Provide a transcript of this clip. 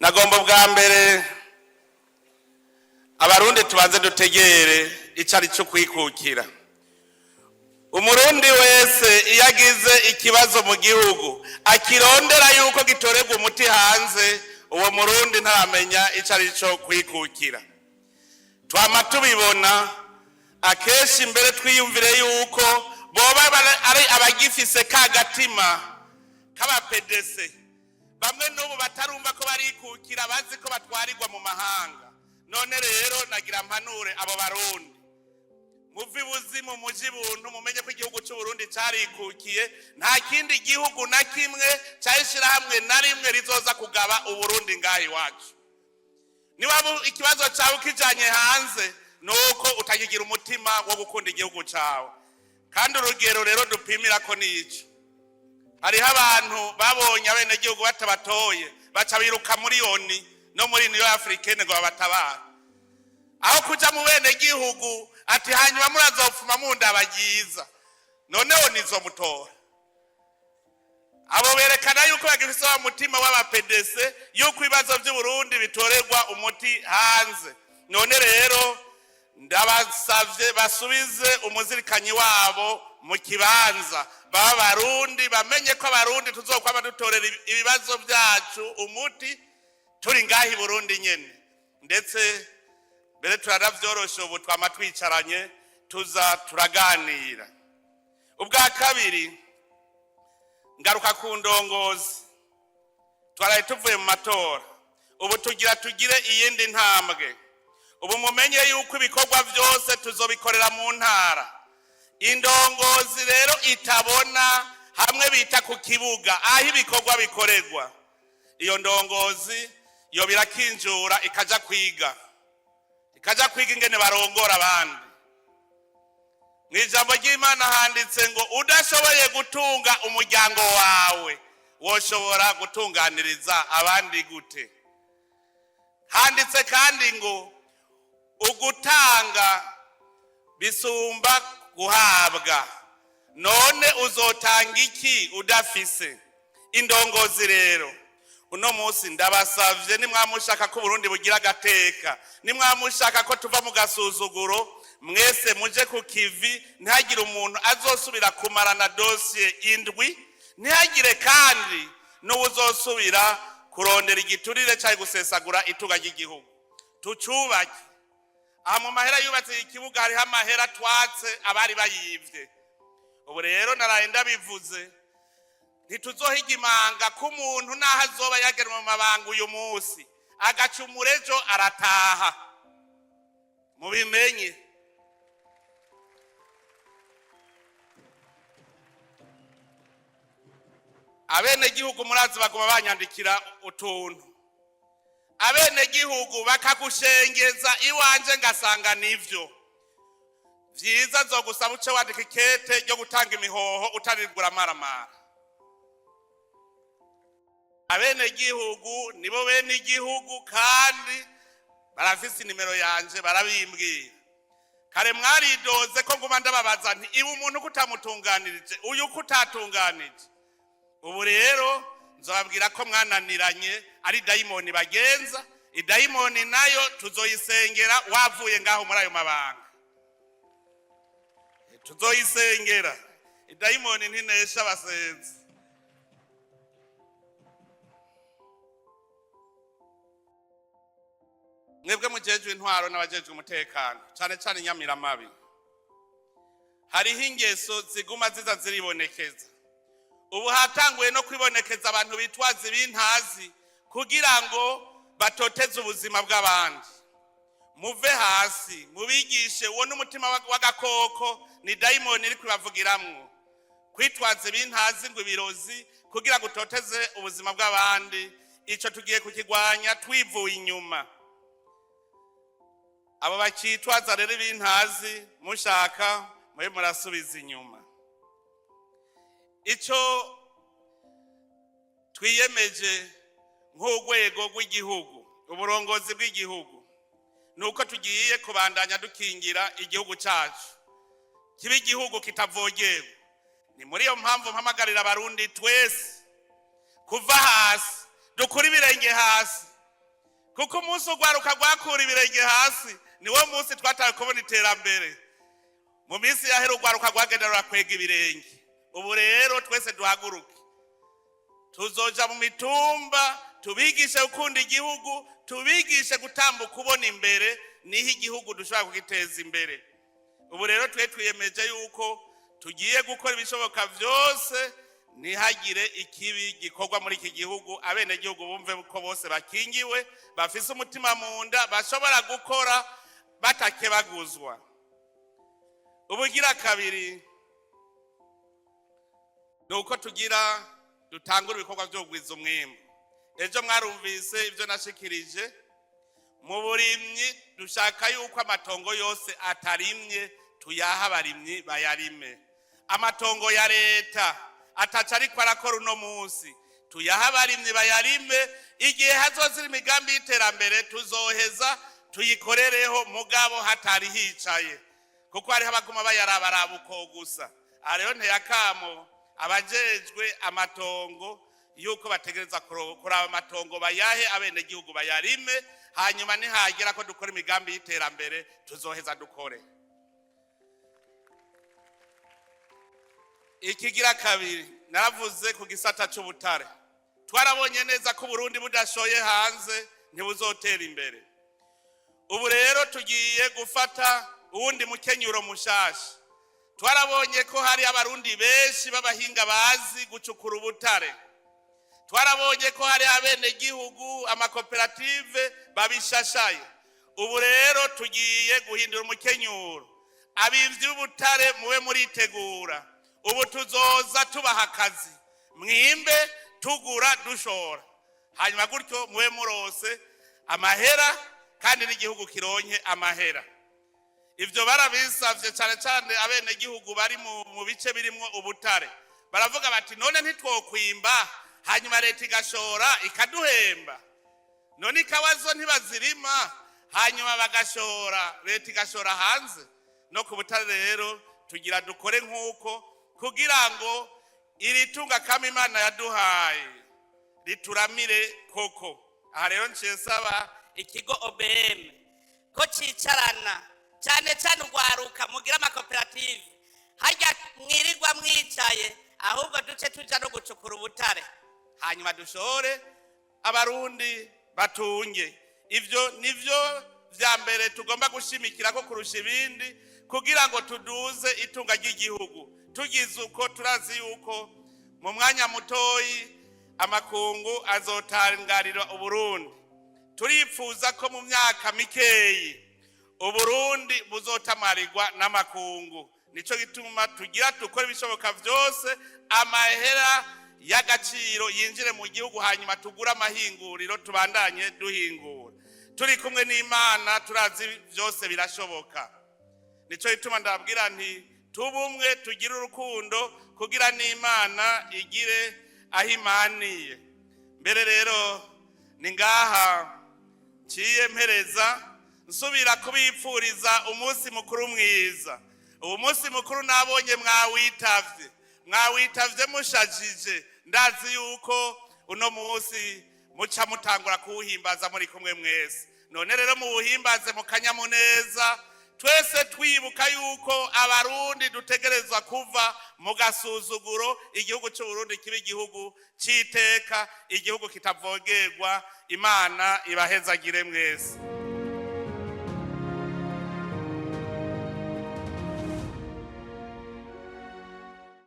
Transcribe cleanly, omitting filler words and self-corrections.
nagomba bwa mbere abarundi tubanze dutegere icari cyo kwikukira. Umurundi wese iyo agize ikibazo mu gihugu akirondera yuko gitorerwa umuti hanze, uwo murundi ntaramenya icari cyo kwikukira. Twama tubibona akeshi mbere twiyumvire yuko boba ari abagifise kagatima k'abapedese, bamwe n'ubu batarumva ko barikukira, bazi ko batwarirwa mu mahanga. None rero nagira mpanure abo barundi, muvi buzimu muji buntu, mumenye ko igihugu cy'u Burundi carikukiye. Nta kindi gihugu na kimwe cyashira hamwe na rimwe rizoza kugaba uburundi ngahi iwacu. Niba ikibazo cyawe kijanye hanze, nuko utakigira umutima wo gukunda igihugu cyawe. Kandi urugero rero dupimira ko nico, hariho abantu babonye abenegihugu batabatoye baca biruka muri ONU no muri Union Africaine ngo babatabara, aho kuja mu benegihugu ati hanyuma murazopfuma mundabagiza. Noneho nizo mutora abo berekana yuko bagifise wa mutima w'abapedese yuko ibibazo by'u Burundi bitorerwa umuti hanze. None rero ndabasavye basubize umuzirikanyi wabo mu kibanza, b'Abarundi bamenye ko Abarundi tuzokwama dutorera ibibazo byacu umuti turi ngahi Burundi nyene. Ndetse mbere turavyorosha ubu twama twicaranye tuza turaganira. Ubwa kabiri ngaruka ku ndongozi, twaraye tuvuye mu matora, ubu tugire iyindi ntambwe. Ubu mumenye yuko ibikorwa byose tuzobikorera mu ntara. Indongozi rero itabona hamwe bita ku kibuga aho ibikorwa bikorerwa, iyo ndongozi yo birakinjura ikaja kwiga ingene barongora abandi. Mwijambo ry'Imana handitse ngo udashoboye gutunga umuryango wawe woshobora gutunganiriza abandi gute? Handitse kandi ngo ugutanga bisumba guhabwa. None uzotanga iki udafise? Indongozi rero uno munsi ndabasavye, nimwamushaka ko Burundi bugira gateka, nimwamushaka ko tuva mu gasuzuguro, mwese muje ku kivi. Ntihagire umuntu azosubira kumarana dossier indwi, ntihagire kandi n'uzosubira kurondera igiturire cyangwa gusesagura itunga ry'igihugu. Tucubake. Aha mu mahera yubatse ikibuga hariho amahera twatse abari bayivye. Ubu rero naraye ndabivuze, ntituzohiga imanga ko umuntu naho azoba yagera mu mabanga uyu munsi agacumura ejo arataha. Mubimenye. Abenegihugu murazi baguma banyandikira utuntu, abenegihugu bakagushengeza iwanje ngasanga nivyo vyiza, zogusaba uce wandika ikete ryo gutanga imihoho utaririgura maramara. Abenegihugu nibo bene igihugu kandi barafise nimero yanje, barabimbwira. Kare mwaridoze ko nguma ndababaza nti ibu umuntu kutamutunganirije uyu kutatunganije. Ubu rero nzobabwira ko mwananiranye ari dayimoni bagenza. Idayimoni nayo tuzoyisengera wavuye ngaho muri ayo mabanga, tuzoyisengera. Idayimoni ntinesha abasenzi. Mwebwe mujejwe intwaro n'abajejwe umutekano, cyane cyane Nyamiramabi, hariho ingeso ziguma ziza ziribonekeza. Ubu hatanguye no kwibonekeza abantu bitwaza ibintazi kugira ngo batoteze ubuzima bw'abandi. Muve hasi mubigishe, uwo n'umutima w'agakoko, ni dayimoni iri kubavugiramwo. Kwitwaza ibintazi ngo ibirozi kugira ngo utoteze ubuzima bw'abandi, ico tugiye kukigwanya twivuye inyuma. Abo bakitwaza rero ibintazi mushaka mwe murasubiza inyuma. Ico twiyemeje nk'urwego rw'igihugu, uburongozi bw'igihugu, nuko tugiye kubandanya dukingira igihugu cyacu kibe igihugu kitavogerwa. Ni muri iyo mpamvu mpamagarira Abarundi twese kuva hasi dukura ibirenge hasi kuko umunsi ugwaruka gwakura ibirenge hasi niwo munsi twataye kubona iterambere. Mu minsi yahera ugwaruka gwagenderera kwega ibirenge. Ubu rero twese duhaguruke tuzoja mu mitumba tubigishe gukunda igihugu, tubigishe gutambuka kubona imbere, niho igihugu dushobora kugiteza imbere. Ubu rero twiyemeje yuko tugiye gukora ibishoboka byose ntihagire ikibi gikorwa muri iki gihugu, abene gihugu bumve ko bose bakingiwe, bafise umutima mu nda, bashobora gukora batakebaguzwa. Ubugira kabiri nuko tugira dutangura ibikorwa byo kugwiza umwimbu. Ejo mwarumvise ibyo nashikirije, mu burimyi dushaka yuko amatongo yose atarimye tuyaha abarimyi bayarime. Amatongo ya leta ataca ariko arakora uno munsi tuyaha abarimyi bayarime, igihe hazozira imigambi y'iterambere tuzoheza tuyikorereho, mugabo hatari hicaye, kuko hariho abaguma bayarabaraba uko gusa. Rero nteyakamo abajejwe amatongo yuko bategereza kuraba amatongo bayahe abene gihugu bayarime, hanyuma nihagera ko dukora imigambi y'iterambere tuzoheza dukore. Ikigira kabiri naravuze ku gisata cy'ubutare. Twarabonye neza ko Burundi budashoye hanze ntibuzotera imbere. Ubu rero tugiye gufata uwundi mukenyuro mushasha. Twarabonye ko hari abarundi benshi b'abahinga bazi gucukura ubutare. Twarabonye ko hari abene gihugu amakoperative babishashaye. Ubu rero tugiye guhindura umukenyuro. Abivyi b'ubutare muwe muritegura. Ubu tuzoza tubaha akazi, mwimbe tugura dushora, hanyuma gutyo muwe murose amahera kandi n'igihugu kironke amahera. Ivyo barabisavye cyane cyane abene gihugu bari mu bice birimo ubutare. Baravuga bati none ntitwokwimba hanyuma leta igashora ikaduhemba, none ikawazo ntibazirima hanyuma bagashora, leta igashora hanze. No ku butare rero tugira dukore nk'uko, kugira ngo iri tunga kama Imana yaduhaye rituramire koko. Aha rero nsaba ikigo OBM ko cicarana cyane cyane ugwaruka mugira amakoperative, harya mwirirwa mwicaye, ahubwo duce tuja no gucukura ubutare hanyuma dushore abarundi batunge. Ivyo nivyo vya mbere tugomba gushimikira ko kurusha ibindi, kugira ngo tuduze itunga ry'igihugu. Tugize uko turazi yuko mu mwanya mutoyi amakungu azotangarira Uburundi. Turifuza ko mu myaka mikeyi Uburundi buzotamarirwa n'amakungu. Nico gituma tugira dukora ibishoboka byose amahera y'agaciro yinjire mu gihugu, hanyuma tugura amahinguriro tubandanye duhingura. Turi kumwe n'Imana turazi byose birashoboka. Nico gituma ndabwira nti tubumwe tugire urukundo kugira n'Imana igire ahimaniye. Mbere rero ni ngaha ciye mpereza nsubira kubipfuriza umunsi mukuru mwiza. Uwo munsi mukuru nabonye mwawitavye mushajije. Ndazi yuko uno munsi muca mutangura kuwuhimbaza muri kumwe mwese. None rero muwuhimbaze mu kanyamuneza, twese twibuka yuko abarundi dutegerezwa kuva mu gasuzuguro, igihugu cy'u Burundi kibe igihugu citeka, igihugu kitavogerwa. Imana ibahezagire mwese.